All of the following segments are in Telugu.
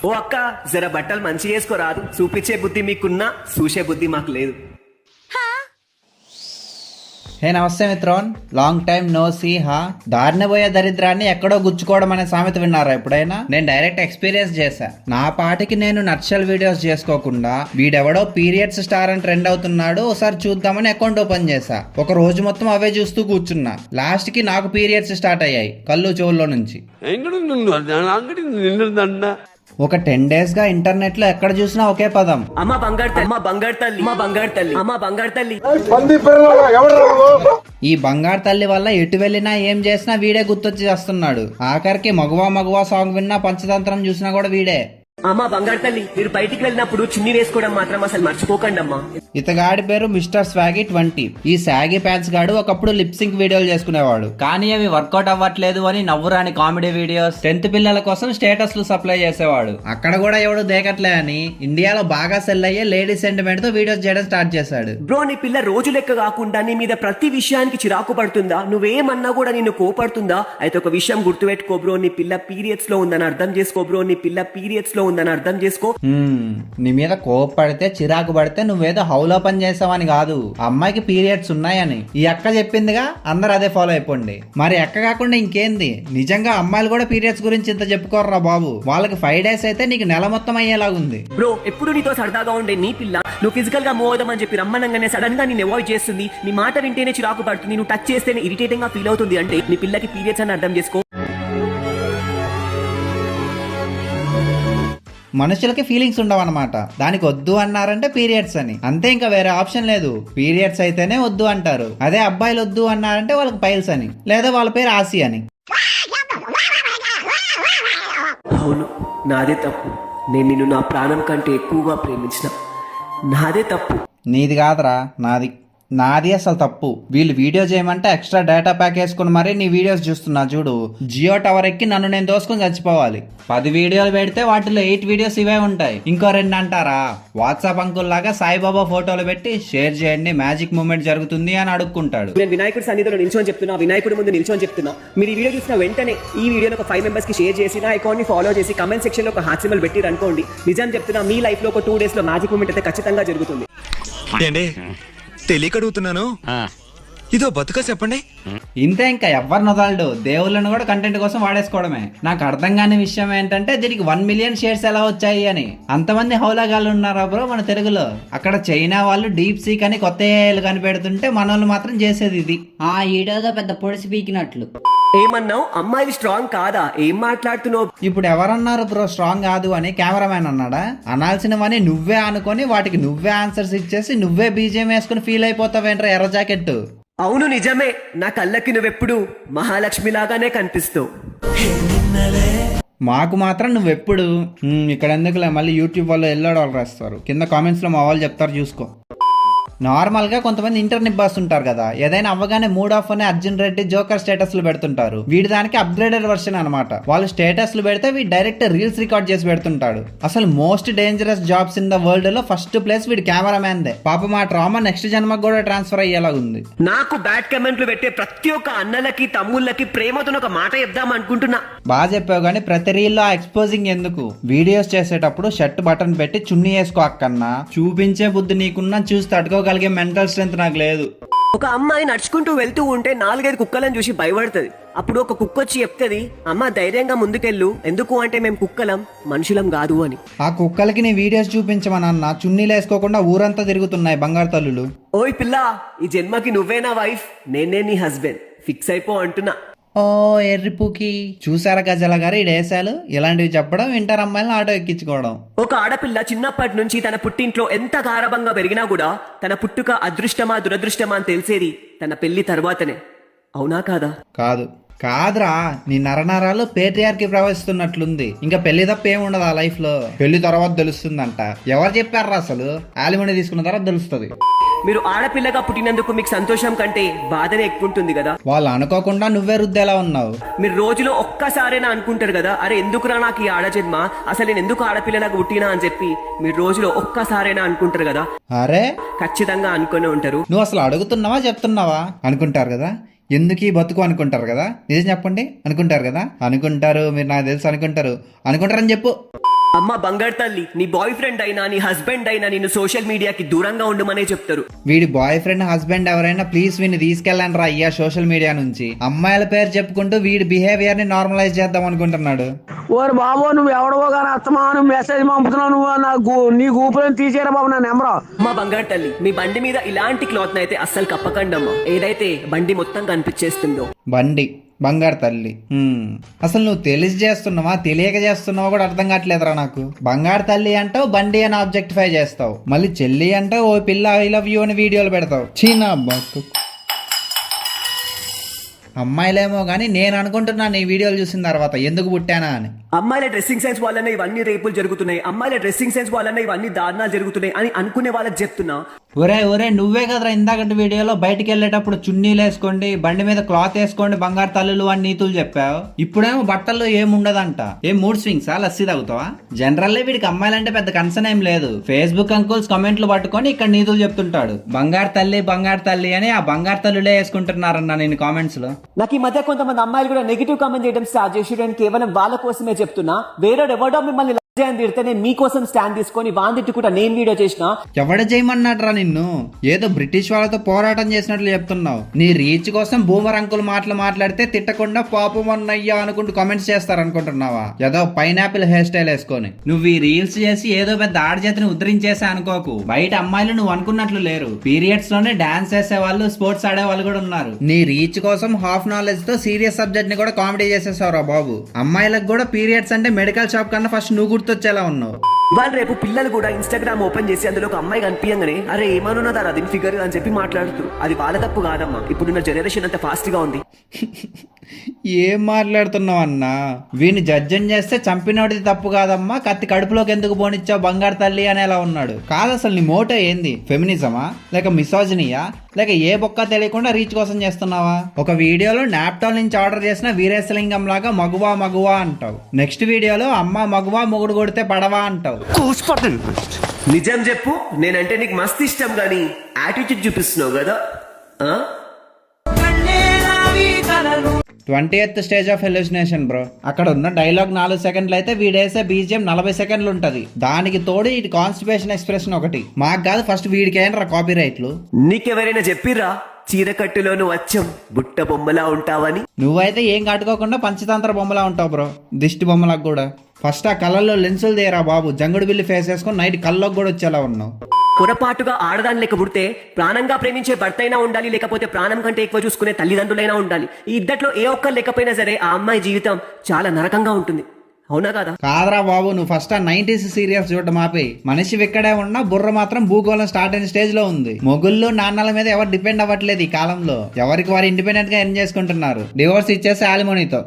ఓ అక్క, జర బట్టలు మంచి చేసుకోరాదు. చూపించే బుద్ధి మీకున్నా, చూసే బుద్ధి మాకు లేదు. హే నమస్తే మిత్రోన్, లాంగ్ టైం నో సీ. దారిన పోయే దరిద్రాన్ని ఎక్కడో గుచ్చుకోవడం అనే సామెత విన్నారా ఎప్పుడైనా? నేను డైరెక్ట్ ఎక్స్పీరియన్స్ చేశా. నా పాటికి నేను నర్చల్ వీడియోస్ చేసుకోకుండా వీడెవడో పీరియడ్స్ స్టార్ అని ట్రెండ్ అవుతున్నాడు, ఒకసారి చూద్దామని అకౌంట్ ఓపెన్ చేశా. ఒక రోజు మొత్తం అవే చూస్తూ కూర్చున్నా. లాస్ట్ కి నాకు పీరియడ్స్ స్టార్ట్ అయ్యాయి కళ్ళు చెవుల్లో నుంచి. ఒక 10 days గా ఇంటర్నెట్ లో ఎక్కడ చూసినా ఒకే పదం, అమ్మ బంగారు తల్లి, అమ్మ బంగారు తల్లి, అమ్మ బంగారు తల్లి, అమ్మ బంగారు తల్లి. ఈ బంగారు తల్లి వల్ల ఎటు వెళ్ళినా ఏం చేసినా వీడే గుర్తొచ్చి చేస్తున్నాడు. ఆఖరికి మగువా సాంగ్ విన్నా, పంచతంత్రం చూసినా కూడా వీడే. అమ్మ బంగారు తల్లి, మీరు బయటికి వెళ్ళినప్పుడు చున్నీ వేసుకోవడం మాత్రం అసలు మర్చిపోకండి అమ్మా. ఇతగాడి పేరు మిస్టర్ స్వాగీ 20. ఈ సాగీ ప్యాంట్స్ గాడు ఒకప్పుడు లిప్ సింక్ వీడియోలు చేసుకునేవాడు, కానీ అవి వర్కౌట్ అవ్వట్లేదు అని నవ్వురాని కామెడీ వీడియోస్ 10th పిల్లల కోసం స్టేటస్లు సప్లై చేసేవాడు. అక్కడ కూడా ఎవడు దేకట్లే అని ఇండియాలో బాగా సెల్ అయ్యే లేడీ సెంటిమెంట్ తో వీడియోస్ చేయడం స్టార్ట్ చేశాడు. బ్రో, నీ పిల్ల రోజు లెక్క కాకుండా నీ మీద ప్రతి విషయానికి చిరాకు పడుతుందా? నువ్వేమన్నా కూడా నిన్ను కోపడుతుందా? అయితే ఒక విషయం గుర్తుపెట్టుకో బ్రో, నీ పిల్ల పీరియడ్స్ లో ఉందని అర్థం చేసుకో బ్రో. నీ పిల్ల పీరియడ్స్ లో ఉందని అర్థం చేసుకో. నీ మీద కోపడితే చిరాకు పడితే నువ్వేదో హౌలో పని చేసావని కాదు, అమ్మాయికి పీరియడ్స్ ఉన్నాయని ఈ అక్క చెప్పిందిగా, అందరు అదే ఫాలో అయిపోండి. మరి అక్క కాకుండా ఇంకేంది? నిజంగా అమ్మాయిలు కూడా పీరియడ్స్ గురించి ఇంత చెప్పుకోర్రా బాబు. వాళ్ళకి 5 days అయితే నీకు నెల మొత్తం అయ్యేలాగుంది. బ్రో, ఎప్పుడు నీతో సరదాగా ఉండే నీ పిల్ల నువ్వు ఫిజికల్ గా మూవ్ అవుదామని చెప్పి రమ్మనంగానే సడన్ గా నేను అవాయిడ్ చేస్తుంది. నీ మాట వింటేనే చిరాకు పడుతుంది, నువ్వు టచ్ చేస్తేనే ఇరిటేటింగ్ గా ఫీల్ అవుతుంది. అంటే నీ పిల్లకి పీరియడ్స్ అని అర్థం చేసుకో. మనుషులకి ఫీలింగ్స్ ఉండవన్నమాట. దానికి వద్దు అన్నారంటే పీరియడ్స్ అని, అంతే. ఇంకా వేరే ఆప్షన్ లేదు. పీరియడ్స్ అయితేనే వద్దు అంటారు. అదే అబ్బాయిలు వద్దు అన్నారంటే వాళ్ళకి పైల్స్ అని, లేదా వాళ్ళ పేరు ఆసి అని. అవును, నాదే తప్పు. నేను నిన్ను నా ప్రాణం కంటే ఎక్కువగా ప్రేమించిన. నాదే తప్పు. నీది కాదురా, నాది అసలు తప్పు. వీళ్ళు వీడియో చేయమంటే ఎక్స్ట్రా డేటా ప్యాక్ వేసుకుని మరీ నీ వీడియోస్ చూస్తున్నా చూడు. జియో టవర్ ఎక్కి నన్ను నేను దోసుకుని చచ్చిపోవాలి. 10 వీడియోలు పెడితే వాటిలో 8 వీడియోస్ ఇవే ఉంటాయి. ఇంకో 2 అంటారా? వాట్సాప్ అంకుల్ లాగా సాయిబాబా ఫోటోలు పెట్టి షేర్ చేయండి, మ్యాజిక్ మూమెంట్ జరుగుతుంది అని అడుక్కుంటాడు. నేను వినాయకుడి సన్నిధిలో నిల్చొని చెప్తున్నా, వినాయకుడి ముందు నిల్చొని చెప్తున్నా, మీరు ఈ వీడియో చూసిన వెంటనే ఈ వీడియోని ఒక 5 members కి షేర్ చేసి నా అకౌంట్ ని ఫాలో చేసి కమెంట్ సెక్షన్ లో ఒక హార్ట్ సింబల్ పెట్టి అనుకోండి. నిజం చెప్తున్నా, మీ లైఫ్ లో ఒక 2 days లో మ్యాజిక్ మూమెంట్ అయితే ఖచ్చితంగా జరుగుతుంది. తెలియకడుగుతున్నాను, ఇదో బతుక చెప్పండి. ఇంతే, ఇంకా ఎవరిని వదలడు. దేవుళ్ళను కూడా కంటెంట్ కోసం వాడేసుకోవడమే. నాకు అర్థం కాని విషయం ఏంటంటే దీనికి 1 million షేర్స్ ఎలా వచ్చాయి అని. అంతమంది హౌలాగాళ్ళు ఉన్నారా బ్రో మన తెలుగులో? అక్కడ చైనా వాళ్ళు డీప్ సీక్ అని కొత్త ఏఐలు కనిపెడుతుంటే మనోళ్ళు మాత్రం చేసేది ఇది. ఈడోగా పెద్ద పొడిసి పీకినట్లు. ఏమన్నావు? అమ్మాయిలు స్ట్రాంగ్ కాదా? ఏం మాట్లాడుతున్నావు? ఇప్పుడు ఎవరన్నారు బ్రో స్ట్రాంగ్ కాదు అని? కెమెరామ్యాన్ అన్నాడా? అనాల్సినవని నువ్వే అనుకొని వాటికి నువ్వే ఆన్సర్స్ ఇచ్చేసి నువ్వే బీజేం వేసుకుని ఫీల్ అయిపోతావేంట్రా ఎర్ర జాకెట్. అవును నిజమే, నా కళ్ళకి నువ్వెప్పుడు మహాలక్ష్మి లాగానే కనిపిస్తావు. మాకు మాత్రం నువ్వెప్పుడు ఇక్కడ ఎందుకులే, మళ్ళీ యూట్యూబ్ వాళ్ళు ఎల్లోడు వాళ్ళు రాస్తారు. కింద కామెంట్స్ లో మా వాళ్ళు చెప్తారు చూసుకో. నార్మల్ గా కొంతమంది ఇంటర్నెట్ బాస్ ఉంటారు కదా, ఏదైనా అవ్వగానే మూడ్ ఆఫ్ అని అర్జున్ రెడ్డి జోకర్ స్టేటస్లు పెడుతుంటారు. వీడి దానికి అప్గ్రేడెడ్ వర్షన్ అనమాట. వాళ్ళు స్టేటస్లు పెడితే వీడు డైరెక్ట్ రీల్స్ రికార్డ్ చేసి పెడుతుంటాడు. అసలు most dangerous jobs in the world లో ఫస్ట్ ప్లేస్ వీడి కెమెరామ్యాన్ దే. పాప మా ట్రామా నెక్స్ట్ జన్మకు కూడా ట్రాన్స్ఫర్ అయ్యేలాగుంది. నాకు బ్యాడ్ కమెంట్లు పెట్టే ప్రతి ఒక్క అన్నలకి తమ్ముళ్ళకి ప్రేమతో ఒక మాట చెప్దాం అనుకుంటున్నా. బాగా చెప్పావు, కానీ ప్రతి రీల్లో ఆ ఎక్స్పోజింగ్ ఎందుకు? వీడియోస్ చేసేటప్పుడు షర్ట్ బటన్ పెట్టి చున్నీ వేసుకో అక్కన్నా. చూపించే బుద్ధి నీకున్నా, చూసి తట్టుకోగలిగే మెంటల్ స్ట్రెంత్ నాకు లేదు. ఒక అమ్మాయి నడుచుకుంటూ వెళ్తూ ఉంటే 4-5 కుక్కలను చూసి భయపడుతుంది. అప్పుడు ఒక కుక్క వచ్చి చెప్తుంది, అమ్మ ధైర్యంగా ముందుకెళ్ళు, ఎందుకు అంటే మేము కుక్కలం, మనుషులం కాదు అని. ఆ కుక్కలకి నీ వీడియోస్ చూపించమనన్నా, చున్నీలు వేసుకోకుండా ఊరంతా తిరుగుతున్నాయి బంగారు తల్లులు. ఓయ్ పిల్ల, ఈ జన్మకి నువ్వే నా వైఫ్, నేనే నీ హస్బెండ్, ఫిక్స్ అయిపో అంటున్నా. ఓ ఎర్రిపుకి, చూసారా గజల గారు ఈ డేసాలు? ఇలాంటివి చెప్పడం, ఇంటర్ అమ్మాయిలను ఆటో ఎక్కించుకోవడం. ఒక ఆడపిల్ల చిన్నప్పటి నుంచి తన పుట్టింట్లో ఎంత గారభంగా పెరిగినా కూడా తన పుట్టుక అదృష్టమా దురదృష్టమా అని తెలిసేది తన పెళ్లి తర్వాతనే. అవునా కాదా? కాదురా, నీ నరనరాలు పేట్రియార్కి ప్రవహిస్తున్నట్లుంది. ఇంకా పెళ్లి తప్ప ఏముండదు ఆ లైఫ్ లో. పెళ్లి తర్వాత తెలుస్తుందంట. ఎవరు చెప్పారా అసలు? ఆలిమని తీసుకున్న తర్వాత తెలుస్తుంది. మీరు ఆడపిల్లగా పుట్టినందుకు మీకు సంతోషం కంటే బాధనే ఎక్కువ ఉంటుంది కదా. వాళ్ళు అనుకోకుండా నువ్వే రుద్దేలా ఉన్నావు. మీరు రోజులో ఒక్కసారైనా అనుకుంటారు కదా, అరే ఎందుకురా నాకు ఈ ఆడజన్మ, అసలు నేను ఎందుకు ఆడపిల్లలాగా పుట్టినా అని చెప్పి మీరు రోజులో ఒక్కసారైనా అనుకుంటారు కదా. అరే ఖచ్చితంగా అనుకునే ఉంటారు. నువ్వు అసలు అడుగుతున్నావా చెప్తున్నావా? అనుకుంటారు కదా, ఎందుకు ఈ బతుకు అనుకుంటారు కదా. నిజం చెప్పండి, అనుకుంటారు కదా. అనుకుంటారు, మీరు నాకు తెలుసు అనుకుంటారని చెప్పు. అమ్మ బంగారు తల్లి, నీ బాయ్ ఫ్రెండ్ అయినా నీ హస్బెండ్ అయినా నిన్ను సోషల్ మీడియాకి దూరంగా ఉండమనే చెప్తారు. వీడి బాయ్ ఫ్రెండ్ హస్బెండ్ ఎవరైనా ప్లీజ్ వీడిని తీసుకెళ్ళండి రా అయ్యా సోషల్ మీడియా నుంచి. అమ్మాయిల పేరు చెప్పుకుంటూ వీడి బిహేవియర్ ని నార్మలైజ్ చేద్దాం అనుకుంటున్నాడు. ఓరు బాబు నువ్వు ఎవడవో కానీ అత్తమాను మెసేజ్ పంపుతున్నావు నువ్వు నీ గూపులను తీసేరా బాబు నా నెంబర్. మా బంగారు తల్లి, మీ బండి మీద ఇలాంటి క్లాత్ అయితే అస్సలు కప్పకండమ్మా. ఏదైతే బండి మొత్తం కనిపించేస్తుందో. బండి బంగారు తల్లి. అసలు నువ్వు తెలిసి చేస్తున్నావా తెలియక చేస్తున్నావా కూడా అర్థం కావట్లేదురా నాకు. బంగారు తల్లి అంటావు, బండి అని ఆబ్జెక్టిఫై చేస్తావు, మళ్ళీ చెల్లి అంటావు, ఓ పిల్ల ఐ లవ్ యూ అని వీడియోలు పెడతావు. చీనా బతుకు. అమ్మాయిలేమో కానీ నేను అనుకుంటున్నాను ఈ వీడియోలు చూసిన తర్వాత ఎందుకు పుట్టానా అని. అమ్మాయిల డ్రెస్సింగ్ సెన్స్ వల్లనే ఇవన్నీ రేపులు జరుగుతున్నాయి, అమ్మాయిల డ్రెస్సింగ్ సెన్స్ వల్లనే ఇవన్నీ దారుణాలు జరుగుతున్నాయి అని అనుకునే వాళ్ళకి చెప్తున్నా. ఒరే నువ్వే కదరా ఇందాకటి వీడియోలో బయటికి వెళ్ళేటప్పుడు చున్నీలు వేసుకోండి, బండి మీద క్లాత్ వేసుకోండి, బంగారు తల్లులు అని నీతులు చెప్పావు. ఇప్పుడేమో బట్టల్లో ఏముండదంట. ఏం మూడ్ స్వింగ్సా, లస్సీ తాగుతావా? జనరల్లీ వీడికి అమ్మాయిలంటే పెద్ద కన్సర్న్ ఏం లేదు. ఫేస్బుక్ అంకుల్స్ కమెంట్లు పట్టుకొని ఇక్కడ నీతులు చెప్తుంటాడు. బంగారు తల్లి అని ఆ బంగారు తల్లులే వేసుకుంటున్నారన్న నేను కామెంట్స్ లో. నాకు ఈ మధ్య కొంతమంది అమ్మాయిలు కూడా నెగిటివ్ కామెంట్ చేయడం స్టార్ట్ చేసి కేవలం వాళ్ళ కోసమే చెప్తున్నా. వేరే ఎవడో మిమ్మల్ని తిడితే మీకోసం స్టాండ్ తీసుకొని వాందిట్టు కూడా నేను వీడియో చేసిన. ఎవడ చేయమన్నాడ్రా నిన్ను? ఏదో బ్రిటిష్ వాళ్ళతో పోరాటం చేసినట్లు చెప్తున్నావు. నీ రీచ్ కోసం బూమర్ అంకుల్ మాట్లాడితే తిట్టకుండా పాపం అన్నయ్యా అనుకుంటూ కామెంట్స్ చేస్తారు అనుకుంటున్నావా? ఏదో పైనాపిల్ హెయిర్ స్టైల్ వేసుకొని నువ్వు ఈ రీల్స్ చేసి ఏదో పెద్ద ఆడజాతిని ఉద్ధరించేసా అనుకోకు. బయట అమ్మాయిలు నువ్వు అనుకున్నట్లు లేరు. పీరియడ్స్ లోనే డాన్స్ చేసే వాళ్ళు, స్పోర్ట్స్ ఆడే వాళ్ళు కూడా ఉన్నారు. నీ రీచ్ కోసం హాఫ్ నాలెడ్జ్ తో సీరియస్ సబ్జెక్ట్ ని కూడా కామెడీ చేసేసావురా బాబు. అమ్మాయిలకు కూడా పీరియడ్స్ అంటే మెడికల్ షాప్ కన్నా ఫస్ట్ నువ్వు గుర్తొచ్చేలా ఉన్నావు. వాళ్ళు రేపు పిల్లలు కూడా ఇన్స్టాగ్రామ్ ఓపెన్ చేసి అందులో ఒక అమ్మాయి కనిపించగానే అరే ఏమనున్నదా అది ఫిగర్ అని చెప్పి మాట్లాడుతారు. అది వాళ్ళ తప్పు కాదమ్మా. ఇప్పుడున్న జనరేషన్ అంత ఫాస్ట్ గా ఉంది. ఏం మాట్లాడుతున్నావు అన్నా? వీడిని జడ్జన్ చేస్తే చంపినోడిది తప్పు కాదమ్మా, కత్తి కడుపులోకి ఎందుకు పోనిచ్చావు బంగారు తల్లి అనేలా ఉన్నాడు. కాదు అసలు నీ మోటో ఏంది? ఫెమినిజమా లేక మిసోజినియా లేక ఏ బొక్క తెలియకుండా రీచ్ కోసం చేస్తున్నావా? ఒక వీడియోలో నాప్టాల్ నుంచి ఆర్డర్ చేసిన వీరేశలింగం లాగా మగువా అంటావు. నెక్స్ట్ వీడియోలో అమ్మ మగువా మొగుడు కొడితే పడవా అంటావు. నిజం చెప్పు, నేనంటే నీకు మస్తు ఇష్టం గానీ యాటిట్యూడ్ చూపిస్తున్నావు కదా. 20th stage of hallucination bro. అక్కడ ఉన్న డైలాగ్ 4 సెకండ్లు అయితే వీడేసే బీజిఎం 40 సెకండ్లు ఉంటది. దానికి తోడు ఈ కాన్స్టిపేషన్ ఎక్స్ప్రెషన్ ఒకటి. మాకు కాదు ఫస్ట్ వీడికి అయినరా కాపీ రైట్లు. నీకెవరైనా చెప్పిర్రా చీరకట్టులో నువ్వు అచ్చం బుట్ట బొమ్మలా ఉంటావని? నువ్వైతే ఏం కట్టుకోకుండా పంచతంత్ర బొమ్మలా ఉంటావు బ్రో, దిష్టి బొమ్మలకు కూడా. ఫస్ట్ ఆ కళ్ళల్లో లెన్సులు దేరా బాబు. జంగుడు బిల్లి ఫేస్ వేసుకొని నైట్ కళ్ళకు కూడా వచ్చేలా ఉన్నావు. పొరపాటుగా ఆడదాన్ని లేక పుడితే ప్రాణంగా ప్రేమించే భర్త అయినా ఉండాలి, లేకపోతే ప్రాణం కంటే ఎక్కువ చూసుకునే తల్లిదండ్రులైనా ఉండాలి. ఈ ఇద్దట్లో ఏ ఒక్కరు లేకపోయినా సరే ఆ అమ్మాయి జీవితం చాలా నరకంగా ఉంటుంది. అవునా కదా? కాదరా బాబు, నువ్వు ఫస్ట్ ఆ 90s సీరియల్స్ చూడటం ఆపేయి. మనిషి ఇక్కడే ఉన్నా బుర్ర మాత్రం భూగోళం స్టార్ట్ అయిన స్టేజ్ లో ఉంది. మొగుళ్ళు నాన్నల మీద ఎవరు డిపెండ్ అవ్వట్లేదు ఈ కాలంలో. ఎవరికి వారు ఇండిపెండెంట్ గా ఎర్న్ చేసుకుంటున్నారు. డివోర్స్ ఇచ్చేసి ఆలిమోనీతో.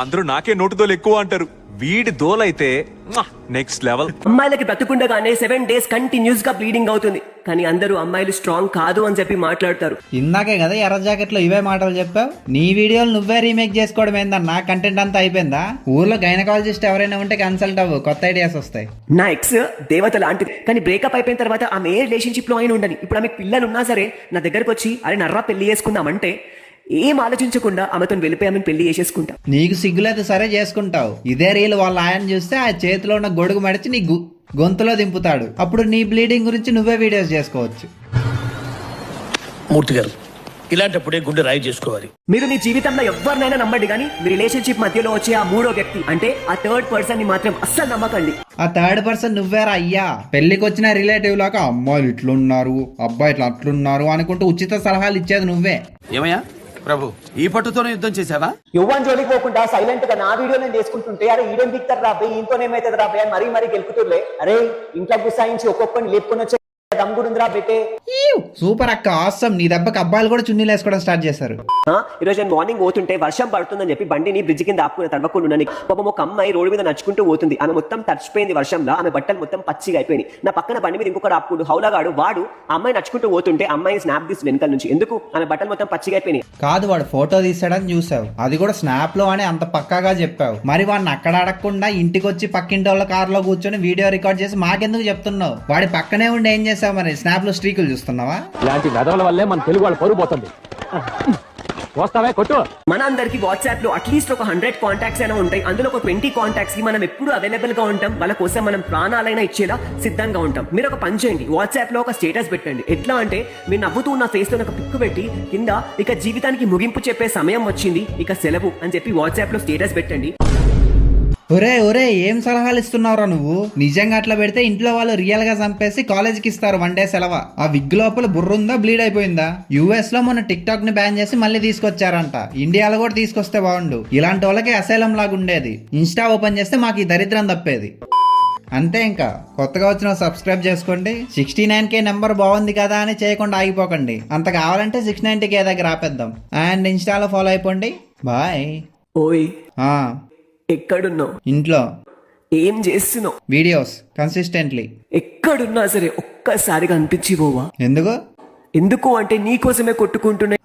అందరూ నాకే నోటు దోలు ఎక్కువ అంటారు. వీడి దోలైతే నెక్స్ట్ లెవెల్. అమ్మాయిలకి బ్రతుకుండగానే 7 days కంటిన్యూస్ గా బ్లీడింగ్ అవుతుంది. కానీ అందరూ అమ్మాయిలు స్ట్రాంగ్ కాదు అని చెప్పి మాట్లాడతారు. ఇందాకే కదా ఎర్ర జాకెట్ లో ఇవే మాటలు చెప్పావు. నీ వీడియోలు నువ్వే రీమేక్ చేసుకోవడం ఏందన్నా? కంటెంట్ అంతా అయిపోయిందా? ఊర్లో గైనకాలజిస్ట్ ఎవరైనా ఉంటే కన్సల్ట్ అవ్వు, కొత్త ఐడియాస్ వస్తాయి. నా ఎక్స్ దేవత లాంటిది, కానీ బ్రేకప్ అయిపోయిన తర్వాత ఆమె ఏ రిలేషన్షిప్ లో అయినా ఉండని. ఇప్పుడు ఆమె పిల్లలు ఉన్నా సరే నా దగ్గరకు వచ్చి అరే నర్రా పెళ్లి చేసుకుందామంటే ఏం ఆలోచించకుండా ఆమెతో వెళ్ళిపోయి ఆమెను పెళ్లి చేసేసుకుంటా. నీకు సిగ్గులేదు సరే చేసుకుంటావు. ఇదే రీల్ వాళ్ళ ఆయన చూస్తే ఆ చేతిలో ఉన్న గొడుగు మడిచి నీ గొంతులో దింపుతాడు. అప్పుడు నీ బ్లీడింగ్ గురించి నువ్వే వీడియోస్ చేసుకోవచ్చు. మూర్తి గారు ఇలాంటప్పుడే గుండె రాయి చేసుకోవాలి. మీరు మీ జీవితంలో ఎవరినైనా నమ్మండి, కానీ మీ రిలేషన్షిప్ మధ్యలో వచ్చే ఆ మూడో వ్యక్తి అంటే ఆ థర్డ్ పర్సన్ ని మాత్రం అస్సలు నమ్మకండి. ఆ థర్డ్ పర్సన్ నువ్వేరా అయ్యా. పెళ్లికి వచ్చిన రిలేటివ్ లాగా అమ్మాయిలు ఇట్లున్నారు, అబ్బాయి ఇట్లా అట్లున్నారు అనుకుంటూ ఉచిత సలహాలు ఇచ్చేది నువ్వే. ఏమయ్యా ప్రభు, ఈ పట్టుతోనే యుద్ధం చేసావా? యువన్ జోలికి పోకుండా సైలెంట్ గా నా వీడియో నేను చేసుకుంటుంటే అరే ఈడేం దిక్తారు రాబాయి, ఇంతోనేమైతుంది రాబాయి అని మరీ గెలుపుతుర్లే. అరే ఇంట్లో గుసాయించి ఒక్కొక్కరిని లేపుకొని వచ్చే దమ్ముడుందిరా బెటే. సూపర్ అక్క, ఆసమ్. నీ దెబ్బకి అబ్బాయిలు కూడా చున్నీలు వేసుకోవడం స్టార్ట్ చేశారు. ఈరోజు నేను మార్నింగ్ పోతుంటే వర్షం పడుతుందని చెప్పి బండిని బ్రిడ్జ్ కింద ఆపుకుని తడవకుండా పాపం ఒక అమ్మాయి రోడ్డు మీద నడుచుకుంటూ పోతుంది. ఆమె మొత్తం తడిచిపోయింది వర్షంలో, ఆమె బట్టలు మొత్తం పచ్చిగా అయిపోయింది. నా పక్కన బండి మీద ఇంకొకటి ఆపుకుంటూ హౌలాగాడు వాడు అమ్మాయి నడుచుకుంటూ పోతుంటే అమ్మాయి స్నాప్ తీసి వెనకాల నుంచి. ఎందుకు? ఆమె బట్టలు మొత్తం పచ్చిగా అయిపోయినాయి. కాదు, వాడు ఫోటో తీసాడని చూసావు, అది కూడా స్నాప్ లో అని అంత పక్కాగా చెప్పావు. మరి వాడిని అక్కడ అడగకుండా ఇంటికి వచ్చి పక్కింటి వాళ్ళ కారులో కూర్చొని వీడియో రికార్డ్ చేసి మాకెందుకు చెప్తున్నావు? వాడి పక్కనే ఉండి ఏం చేసావు మరి? స్నాప్ లో స్ట్రీకులు చూస్తున్నావా? ఇలాంటి వెధవల వల్లే మన తెలుగు వాళ్ళు పరుగు పోతుంది. మన అందరికి వాట్సాప్ లో అట్లీస్ట్ ఒక 100 కాంటాక్ట్స్ అయినా ఉంటాయి. అందులో ఒక 20 కాంటాక్ట్స్ కి మనం ఎప్పుడు అవైలబుల్ గా ఉంటాం. వాళ్ళ కోసం మనం ప్రాణాలైనా ఇచ్చేలా సిద్ధంగా ఉంటాం. మీరు ఒక పని చేయండి, వాట్సాప్ లో ఒక స్టేటస్ పెట్టండి. ఎట్లా అంటే మీరు నవ్వుతూ ఉన్న ఫేస్ లో ఒక పిక్ పెట్టి కింద ఇక జీవితానికి ముగింపు చెప్పే సమయం వచ్చింది, ఇక సెలవు అని చెప్పి వాట్సాప్ లో స్టేటస్ పెట్టండి. ఒరే ఏం సలహాలు ఇస్తున్నావురా నువ్వు? నిజంగా అట్లా పెడితే ఇంట్లో వాళ్ళు రియల్ గా చంపేసి కాలేజ్కి ఇస్తారు 1 డే సెలవు. ఆ విగ్ లోపల బుర్రుందా, బ్లీడ్ అయిపోయిందా? యుఎస్ లో మొన్న టిక్ టాక్ ని బ్యాన్ చేసి మళ్ళీ తీసుకొచ్చారంట. ఇండియాలో కూడా తీసుకొస్తే బాగుండు. ఇలాంటి వాళ్ళకి అసైలం లాగా ఉండేది. ఇన్స్టా ఓపెన్ చేస్తే మాకు ఈ దరిద్రం తప్పేది. అంతే, ఇంకా కొత్తగా వచ్చిన సబ్స్క్రైబ్ చేసుకోండి. 69K నెంబర్ బాగుంది కదా అని చేయకుండా ఆగిపోకండి. అంత కావాలంటే 690K దగ్గర ఆపేద్దాం. అండ్ ఇన్స్టాలో ఫాలో అయిపోండి. బాయ్. ఓయ్ ఎక్కడున్నావు? ఇంట్లో. ఏం చేస్తున్నావు? Videos consistently. ఎక్కడున్నా సరే ఒక్కసారిగా అనిపించి పోవా? ఎందుకు ఎందుకు అంటే నీకోసమే కొట్టుకుంటున్నా.